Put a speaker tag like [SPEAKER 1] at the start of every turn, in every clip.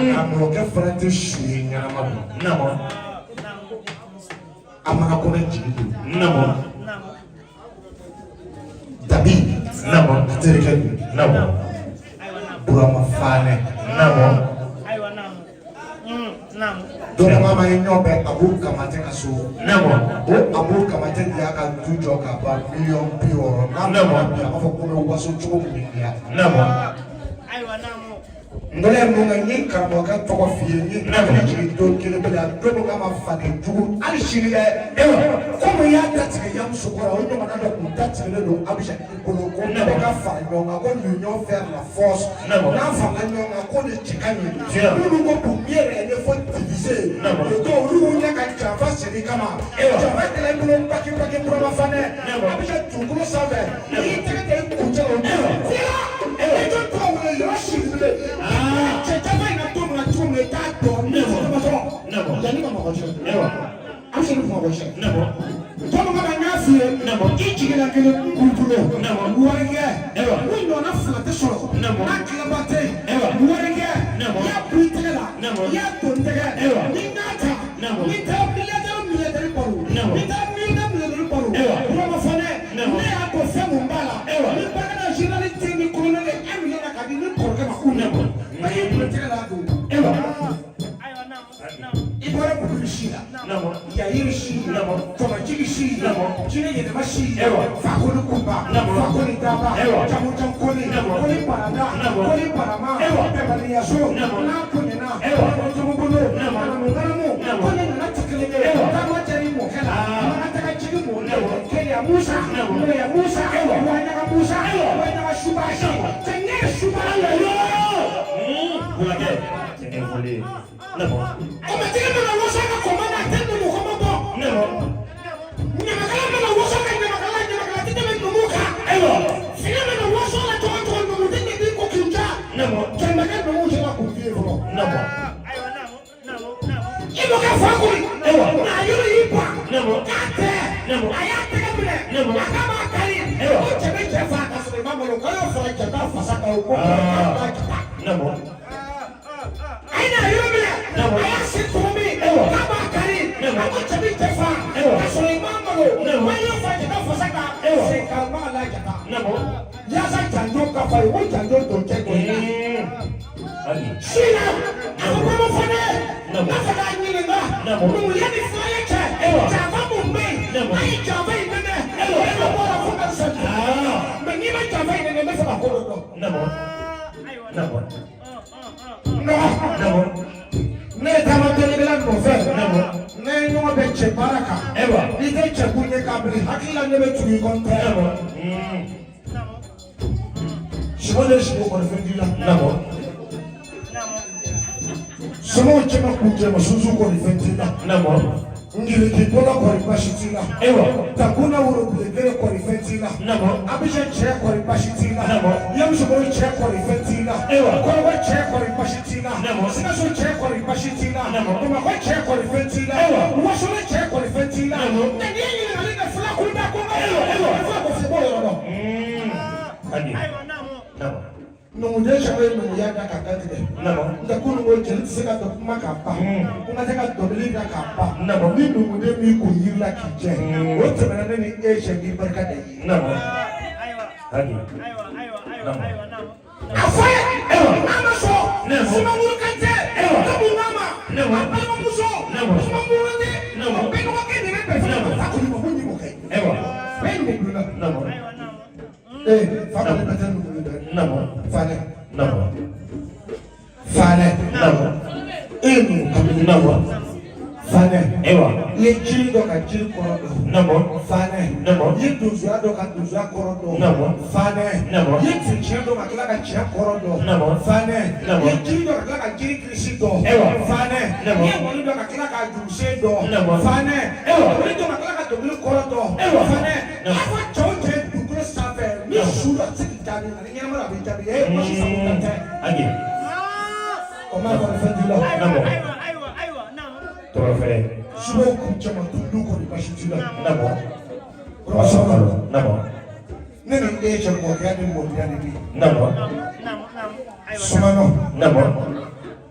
[SPEAKER 1] I'm looking for a shooting. No. I'm not going to no. Dabi, no. Take no. Brahma Fane, no. Don't mama in your bed, a book come and take a soul. Never. A book come and take the aka to joke about million pure. Never. For was so true. Never. Ndole munga nyika mwaka toko fiye never chito kile bela dobo kama fadi tugu alishiri ewa komo ya tatike ya msukura ondo manado kutatike lelo abisha kolo ko never ka fa nyonga ko union faire la force never na fa nyonga ko de chikanye lulu ko pumiere ne fo diviser never ko lulu nya ka chava siri kama ewa chava tele bulo paki pro mafane abisha tugu save ni teke kucha never ewa eto ko wole yoshi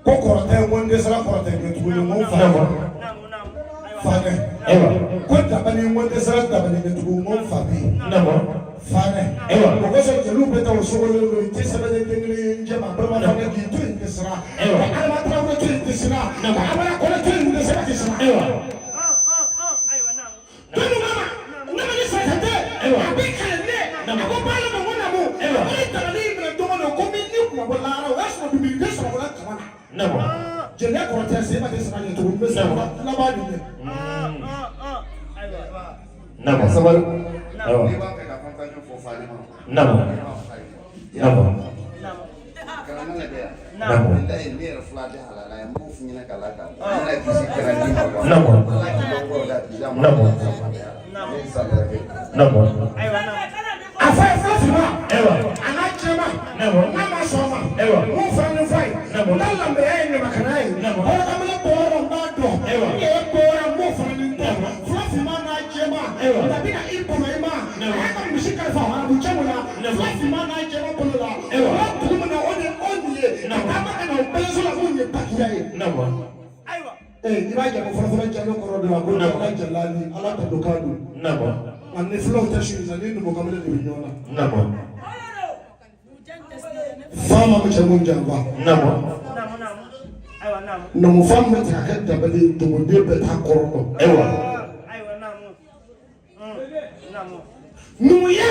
[SPEAKER 1] Kokorote wonde sala korote ngetugo mo fa. Fane.
[SPEAKER 2] Ewa.
[SPEAKER 1] Kwenda bani wonde sala tabani ngetugo mo fa bi. Fane.
[SPEAKER 2] Ewa.
[SPEAKER 1] Kokoso jelu beta osogolo lo itesaba de ngiri njema baba fane ki tu intesra.
[SPEAKER 2] Ewa.
[SPEAKER 1] Ala matra ko tu intesra. Ala ko tu intesra tisra.
[SPEAKER 2] Ewa.
[SPEAKER 1] Tunu mama. Nama ni sakate.
[SPEAKER 2] Ewa.
[SPEAKER 1] Abikale. Ko bala mo wona mo.
[SPEAKER 2] Ewa.
[SPEAKER 1] Ala tabani ngiri to mo ko mi ni ko bola ra wasna bi bi so ko la kamana.
[SPEAKER 2] Nabo.
[SPEAKER 1] Jele ko ta se ma tisra ni to mo se la ba ni.
[SPEAKER 2] Nabo.
[SPEAKER 1] Sabal.
[SPEAKER 2] Ewa. Nabo. Nabo. Nabo. Nabo. Nabo.
[SPEAKER 1] Afai flasima.
[SPEAKER 2] Ewa.
[SPEAKER 1] Anachema.
[SPEAKER 2] Nabo.
[SPEAKER 1] Mama soma.
[SPEAKER 2] Ewa.
[SPEAKER 1] Mo fani fai.
[SPEAKER 2] Nabo.
[SPEAKER 1] Lambe yeye makanai.
[SPEAKER 2] Nabo.
[SPEAKER 1] Ora kama bora mbado.
[SPEAKER 2] Ewa.
[SPEAKER 1] Ye bora mo fani ndaba. Flasima na chema.
[SPEAKER 2] Ewa.
[SPEAKER 1] Ndabina ipo maima.
[SPEAKER 2] Nabo.
[SPEAKER 1] Hata mshika fa wana buchamula.
[SPEAKER 2] Nabo.
[SPEAKER 1] Flasima na chema polola.
[SPEAKER 2] Ewa.
[SPEAKER 1] Watu na onye.
[SPEAKER 2] Nabo.
[SPEAKER 1] Kama kana upezo la munye pakiyaye.
[SPEAKER 2] Nabo.
[SPEAKER 1] Ibaje ko fara jalo ko rodo ko na jalali ala ta dokadu.
[SPEAKER 2] Nabo.
[SPEAKER 1] Anne flow ta shi na ni mo kamele de binyona.
[SPEAKER 2] Nabo.
[SPEAKER 1] Fama mo chamun jamba.
[SPEAKER 2] Nabo.
[SPEAKER 1] Na mo fam mo ta ka da bale to mo de be ta korno.
[SPEAKER 2] Ewa.
[SPEAKER 1] Numuya.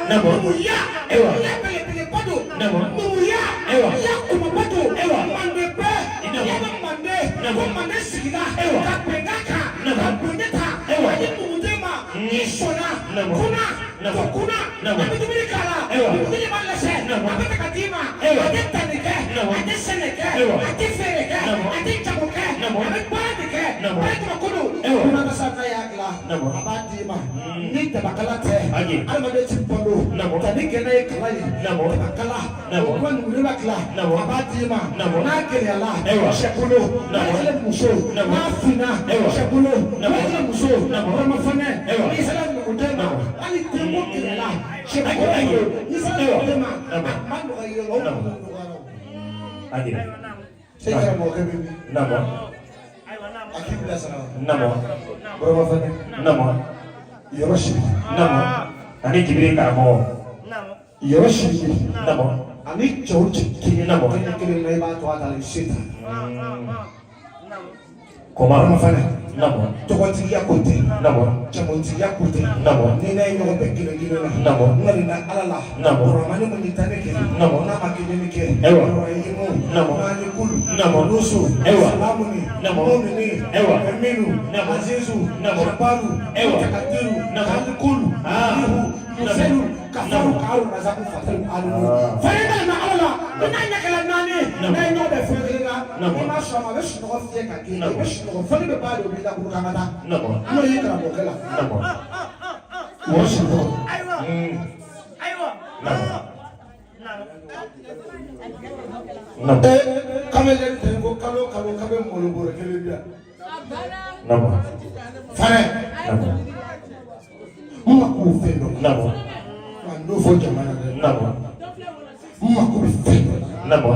[SPEAKER 2] Nabo.
[SPEAKER 1] Numuya.
[SPEAKER 2] Ewa.
[SPEAKER 1] Ya bele bele pado.
[SPEAKER 2] Nabo.
[SPEAKER 1] Numuya.
[SPEAKER 2] Ewa.
[SPEAKER 1] Ya kuma pado.
[SPEAKER 2] Ewa.
[SPEAKER 1] Mande pe.
[SPEAKER 2] Nabo.
[SPEAKER 1] Ya mande.
[SPEAKER 2] Nabo.
[SPEAKER 1] Ko mande sigida.
[SPEAKER 2] Ewa.
[SPEAKER 1] Ka pengaka.
[SPEAKER 2] Nabo.
[SPEAKER 1] Ka pengeta.
[SPEAKER 2] Ewa.
[SPEAKER 1] Ni mumudema. Isona.
[SPEAKER 2] Nabo.
[SPEAKER 1] Kuna.
[SPEAKER 2] Nabo.
[SPEAKER 1] Kuna.
[SPEAKER 2] Nabo.
[SPEAKER 1] Abitubiri kala.
[SPEAKER 2] Ewa.
[SPEAKER 1] Abitubiri balase.
[SPEAKER 2] Nabo.
[SPEAKER 1] Abita katima.
[SPEAKER 2] Ewa.
[SPEAKER 1] Abita nike.
[SPEAKER 2] Nabo.
[SPEAKER 1] Abita seneke.
[SPEAKER 2] Ewa.
[SPEAKER 1] Abita fereke.
[SPEAKER 2] Nabo.
[SPEAKER 1] Abita chamuke.
[SPEAKER 2] Nabo.
[SPEAKER 1] Abita badike.
[SPEAKER 2] Nabo.
[SPEAKER 1] Abita makulu.
[SPEAKER 2] Ewa.
[SPEAKER 1] Kuna kasata yakla.
[SPEAKER 2] Nabo.
[SPEAKER 1] Abatima. Ni tabakalate.
[SPEAKER 2] Agi.
[SPEAKER 1] Almade timpolo.
[SPEAKER 2] Nabo.
[SPEAKER 1] Tani kene kalai.
[SPEAKER 2] Nabo.
[SPEAKER 1] Tabakala.
[SPEAKER 2] Nabo.
[SPEAKER 1] Kwa nulila kla.
[SPEAKER 2] Nabo.
[SPEAKER 1] Abatima.
[SPEAKER 2] Nabo.
[SPEAKER 1] Na kenyala.
[SPEAKER 2] Ewa.
[SPEAKER 1] Shekulo.
[SPEAKER 2] Nabo.
[SPEAKER 1] Na muso.
[SPEAKER 2] Nabo.
[SPEAKER 1] Na fina.
[SPEAKER 2] Ewa.
[SPEAKER 1] Shekulo.
[SPEAKER 2] Nabo.
[SPEAKER 1] Na muso.
[SPEAKER 2] Nabo.
[SPEAKER 1] Rama fane.
[SPEAKER 2] Ewa.
[SPEAKER 1] Ni salam mutema.
[SPEAKER 2] Nabo.
[SPEAKER 1] Ali tembo kenyala. Shekulo.
[SPEAKER 2] Agi.
[SPEAKER 1] Ni salam
[SPEAKER 2] Ewa.
[SPEAKER 1] mutema.
[SPEAKER 2] Nabo.
[SPEAKER 1] Manu ayo.
[SPEAKER 2] Nabo. Agi.
[SPEAKER 1] Sekara mo kebe.
[SPEAKER 2] Nabo.
[SPEAKER 1] Akibla sana.
[SPEAKER 2] Nabo.
[SPEAKER 1] Rama fane.
[SPEAKER 2] Nabo.
[SPEAKER 1] Yoroshi.
[SPEAKER 2] Nabo. Ani Jibril karamo.
[SPEAKER 1] Yoroshi.
[SPEAKER 2] Nabo.
[SPEAKER 1] Ani chauchi.
[SPEAKER 2] Nabo.
[SPEAKER 1] Kile na iba to atali sita.
[SPEAKER 2] Koma.
[SPEAKER 1] Rama fane.
[SPEAKER 2] Nabo.
[SPEAKER 1] Tokoti ya kote.
[SPEAKER 2] Nabo.
[SPEAKER 1] Chamonti ya kote.
[SPEAKER 2] Nabo.
[SPEAKER 1] Nina ino be kile na.
[SPEAKER 2] Nabo.
[SPEAKER 1] Ngari na alala.
[SPEAKER 2] Nabo.
[SPEAKER 1] Ramani mo nitane ke.
[SPEAKER 2] Nabo.
[SPEAKER 1] Na makine ke.
[SPEAKER 2] Ewa.
[SPEAKER 1] Rayimu.
[SPEAKER 2] Nabo.
[SPEAKER 1] Mani kulu.
[SPEAKER 2] Nabo.
[SPEAKER 1] Nusu.
[SPEAKER 2] Ewa.
[SPEAKER 1] Salamuni.
[SPEAKER 2] Nabo.
[SPEAKER 1] Mumini.
[SPEAKER 2] Ewa.
[SPEAKER 1] Eminu.
[SPEAKER 2] Nabo.
[SPEAKER 1] Azizu.
[SPEAKER 2] Nabo.
[SPEAKER 1] Jabaru.
[SPEAKER 2] Ewa.
[SPEAKER 1] Takatiru.
[SPEAKER 2] Nabo.
[SPEAKER 1] Kalikulu.
[SPEAKER 2] Ah.
[SPEAKER 1] Ihu. Muselu. Kafaru
[SPEAKER 2] Nabo.
[SPEAKER 1] karu na zaku fataru alu.
[SPEAKER 2] Ah.
[SPEAKER 1] Faida na alala. Nina nyakala nani.
[SPEAKER 2] Nabo.
[SPEAKER 1] Na ino be fegela.
[SPEAKER 2] Nabo.
[SPEAKER 1] Ima shama be shino fie kaki.
[SPEAKER 2] Nabo.
[SPEAKER 1] Be shino fani be bado bi da kukamata.
[SPEAKER 2] Nabo.
[SPEAKER 1] Ano yikara bokela.
[SPEAKER 2] Nabo.
[SPEAKER 1] Worship God.
[SPEAKER 2] Nabo.
[SPEAKER 1] Kamele tengo kalo kabe molo bore kele bia.
[SPEAKER 2] Nabo.
[SPEAKER 1] Fane.
[SPEAKER 2] Nabo.
[SPEAKER 1] Mma ku fendo.
[SPEAKER 2] Nabo.
[SPEAKER 1] Ando fo jamana de.
[SPEAKER 2] Nabo.
[SPEAKER 1] Mma ku fendo.
[SPEAKER 2] Nabo.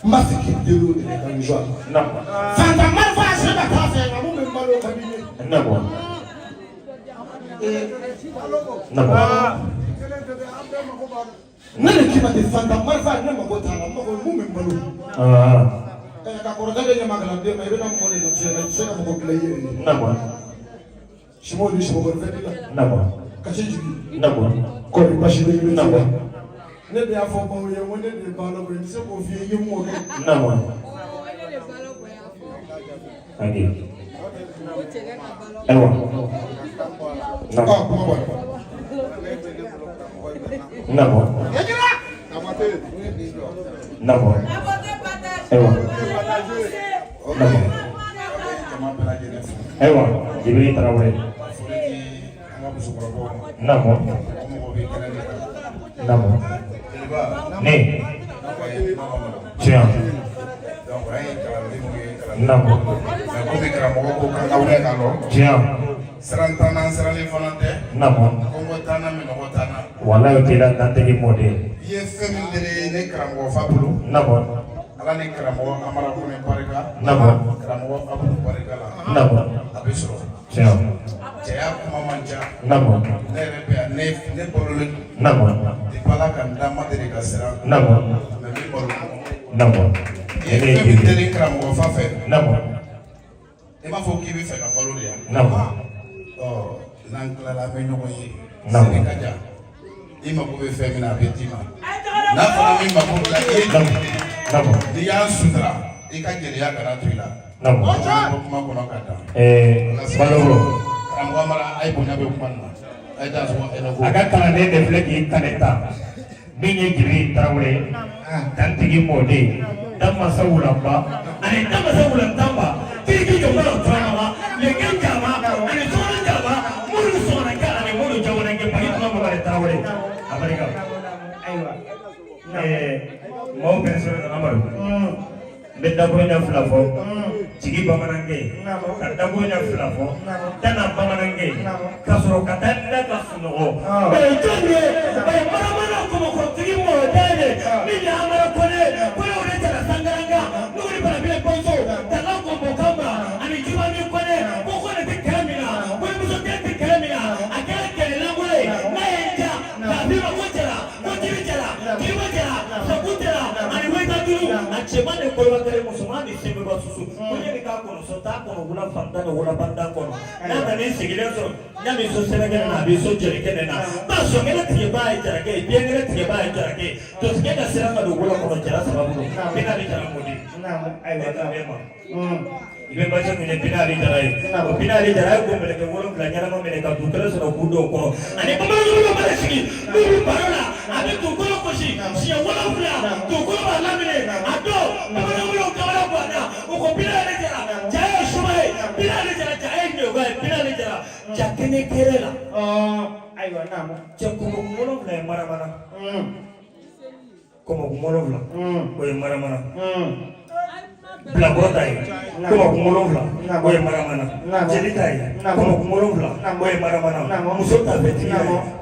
[SPEAKER 1] Mma fiki delu de ka njwa.
[SPEAKER 2] Nabo.
[SPEAKER 1] Fanta man fa se ba ta fe na mo me malo kabine.
[SPEAKER 2] Nabo. Nabo.
[SPEAKER 1] Nene kiba de fanta man fa na mo ta na mo me malo.
[SPEAKER 2] Ah.
[SPEAKER 1] Ka ko ga de magala de me na mo ne no se na mo ko play.
[SPEAKER 2] Nabo.
[SPEAKER 1] Shimo du shimo ko fedi la.
[SPEAKER 2] Nabo.
[SPEAKER 1] Ka che jibi.
[SPEAKER 2] Nabo.
[SPEAKER 1] Ko ri ba shi de
[SPEAKER 2] Nabo.
[SPEAKER 1] ne de afọ ba ye won ne de ba lo ko se ko fi ye mo ke.
[SPEAKER 2] Nabo. Agi. Ewa. Nabo. Nabo. Nabo. Ewa. Nabo. Ewa. Jibril Traore. Nabo. Nabo. Ne. Tiens. Nabo. Tiens.
[SPEAKER 3] Serantana serali fanante
[SPEAKER 2] Nabo.
[SPEAKER 3] kongo tana mi no tana
[SPEAKER 2] Wala yo tila nante ki mode.
[SPEAKER 3] ye femindere ne karamɔgɔ Fabulu.
[SPEAKER 2] Nabo.
[SPEAKER 3] Ala ni karamɔgɔ Amara Kone barika.
[SPEAKER 2] Nabo.
[SPEAKER 3] Karamɔgɔ Abu barika la.
[SPEAKER 2] Nabo.
[SPEAKER 3] A bɛ sɔrɔ.
[SPEAKER 2] Tiɲɛ.
[SPEAKER 3] Cɛya kuma man ca.
[SPEAKER 2] Nabo.
[SPEAKER 3] Ne yɛrɛ bɛ yan ne balolen don.
[SPEAKER 2] Nabo.
[SPEAKER 3] Ala ka n da ma deli ka siran.
[SPEAKER 2] Nabo.
[SPEAKER 3] Mais min balo.
[SPEAKER 2] Nabo.
[SPEAKER 3] I ye fɛn min deli karamɔgɔ fa fɛ.
[SPEAKER 2] Nabo.
[SPEAKER 3] I b'a fɔ k'i bɛ fɛ ka balo de yan.
[SPEAKER 2] Nabo.
[SPEAKER 3] N'an tilala an bɛ ɲɔgɔn ye.
[SPEAKER 2] Nabo.
[SPEAKER 3] Sɛnɛ ka jan. I mako bɛ fɛn min na a bɛ d'i ma. N'a fɔra min mako b'i la i ye joli de ye.
[SPEAKER 2] Nabo.
[SPEAKER 3] N'i y'a sutura i ka gɛlɛya kana to i la.
[SPEAKER 2] Nabo.
[SPEAKER 3] An bɛ kuma kɔnɔ ka dan.
[SPEAKER 2] Baloro.
[SPEAKER 3] Karamɔgɔ Amara a ye bonya bɛ kuma nin na. A ye taa sɔrɔ e la ko.
[SPEAKER 2] A ka kalanden de filɛ k'i kale ta. Min ye Jibi Tarawele. Dantigi Mɔden. Damasa Wulaba. Ani Damasa Wulantanba. Kiriki Jɔnbala Turama. Leke Jama. Ani Sɔgɔnɔ Jama. Mulu Sɔgɔnɔkɛ ani Mulu Jamanakɛ. Bagi Tuma Mamadi Tarawele. A barika. Ayiwa. Maaw bɛ sɔrɔ Amadu. N bɛ dakuruɲa 2 fɔ. Jigi Bamanankɛ. Ka dakuruɲa 2 fɔ. Dana Bamanankɛ. Ka sɔrɔ ka taa da ka sunɔgɔ. Jɔn ye? Maramana kɔmɔkɔrɔtigi Mɔden ye. Min ye Amara Kone. Kone o de jara Sangaranga. N'o de Balabile Bɔnso. Dala Kɔnbɔ Kamba. Ani Jumani Kone. Ko Kone tɛ kɛlɛ min na. Kone muso den tɛ kɛlɛ min na. A kɛra kɛlɛlankolon ye. N'a ye n ja. K'a f'i ma ko jara. Ko Jibi jara. Jibi jara. Sabu jara. Ani Weta Duru. A cɛman de kolobatɛrɛ musoman de sɛbɛnba susu. Ko ne bɛ k'a kɔnɔ so t'a kɔnɔ wula fanta ni wula banta kɔnɔ. N'a nana i sigilen sɔrɔ. N'a bɛ so sɛnɛkɛnɛ na a bɛ so jɛnɛkɛnɛ na. Ba sɔngɛnɛ tigɛba ye Jarakɛ ye. Denkɛnɛ tigɛba ye Jarakɛ ye. Tosigɛ ka siran ka don wula kɔnɔ jara sababu don. Binali Jara Mɔden. Ayiwa ka bɛn ma. I bɛ basi minɛ Binali Jara ye. O Binali Jara ye ko mɛlɛkɛ 7 ɲɛnama minɛ ka dugukolo sɔrɔ k'u dɔw kɔnɔ. Ani bamananw bɛ mana sigi n'u bɛ baro la a bɛ dugukolo gosi siɲɛ 7 dugukolo b'a laminɛ a don bamananw bɛ kamana bɔ a da o ko Binali Jara ja ye suma ye Binali Jara ja ye ɲɛwa ye Binali Jara ja kɛnɛ kɛrɛ la. Ayiwa naamu. Cɛ kɔmɔkun 7 ye maramana. Kɔmɔkun 7 o ye maramana. Bilakɔrɔta ye kɔmɔkun 7 o ye maramana. Jelita ye kɔmɔkun 7 o ye maramana. Muso tafetigi ye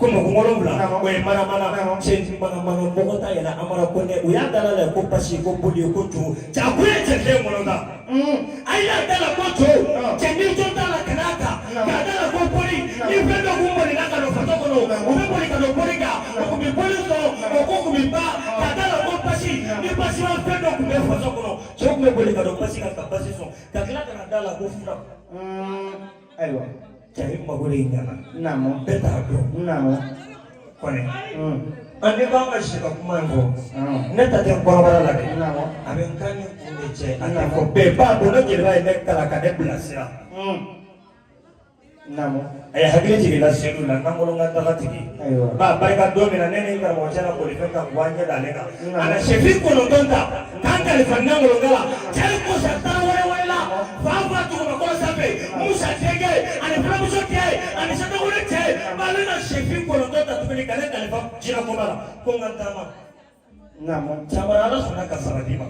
[SPEAKER 2] kɔmɔkun 7 o ye maramana. Cɛ manamana mɔgɔ ta yɛlɛ Amara Kone u y'a dala la ko basi ko boli ko to. Ja ko ye cɛ den kɔnɔ ta. A y'a dala ko to. Cɛ ni to t'a la kan'a ta. K'a dala ko boli ni fɛn dɔ kun bolila ka don faso kɔnɔ u bɛ boli ka don boli kan o kun bɛ boli sɔrɔ o ko kun bɛ ban k'a dala ko basi ni basi ma fɛn dɔ kun bɛ faso kɔnɔ cɛ kun bɛ boli ka don basi kan ka basi sɔn ka tila ka na dala ko fura. Ayiwa cɛ ye mago de ɲana. Naamu. Bɛɛ t'a dɔn. Naamu. Kɔni. Ne b'an ka si ka kuma in fɔ. Ne ta tɛ kɔrɔbara la dɛ. A bɛ n kan ni kun de cɛ. A tɛ fɔ bɛɛ b'a dɔn ne jeliba ye ne kalan ka ne bilasira. Naamu. A ye hakili jigin la seliw la n'an daga tigi. Ba barika don min na ne ni karamɔgɔ cɛ la bolifɛn kan wa ɲɛ d'ale kan. A na sɛfin 9 ta k'an kalifa n'angolonga la cɛ ye ko sa tan wɛrɛ la fa fa dugumakolo sanfɛ Musa Tɛgɛ ani fulamuso cɛ ani Satakore cɛ b'ale na sɛfin 9 ta tuguni ka ne kalifa jinɛkɔba la ko n ka taama. Naamu. Caman Ala sɔnna ka sabati ma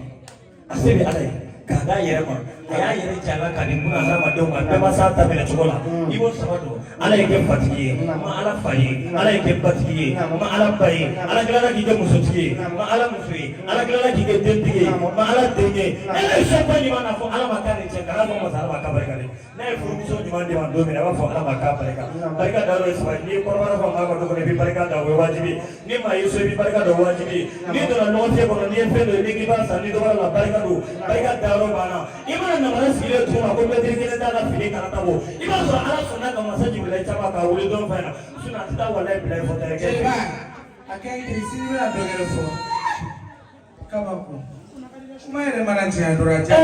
[SPEAKER 2] a se bɛ Ala ye. K'a d'a yɛrɛ ma a y'a yɛrɛ jala ka di buna hadamadenw ma bɛɛ ma s'a ta minɛ cogo la i b'o saba don Ala ye kɛ fatigi ye ma Ala fa ye Ala ye kɛ batigi ye ma Ala ba ye Ala tilala k'i kɛ musotigi ye ma Ala muso ye Ala tilala k'i kɛ dentigi ye ma Ala den ye Ala ye sɔnba ɲuman na fɔ Ala ma k'a ni cɛ kana fɔ masa Ala ma k'a barika dɛ n'a ye furumuso ɲuman di ma don min na a b'a fɔ Ala ma k'a barika barika da o ye sabati n'i ye kɔrɔbara fɔ maa ka du kɔnɔ i bɛ barika da o ye wajibi ni maa y'i so i bɛ barika da o wajibi n'i donna ɲɔgɔn fiyɛ kɔnɔ n'i ye fɛn dɔ ye n'i k'i b'a san n'i dɔgɔyara la barika don barika da yɔrɔ banna i mana namara sigilen tuma ko mɛtiri 1 t'a la fini karata bɔ i b'a sɔrɔ Ala sɔnna ka masa Jibirila caman k'a wuli dɔn fɛn na sinon a tɛ taa walayi bila i fɔta ye kɛ. Jeliba a kɛ i sini bɛna dɔ wɛrɛ fɔ kabako kuma yɛrɛ mana tiɲɛ dɔrɔn a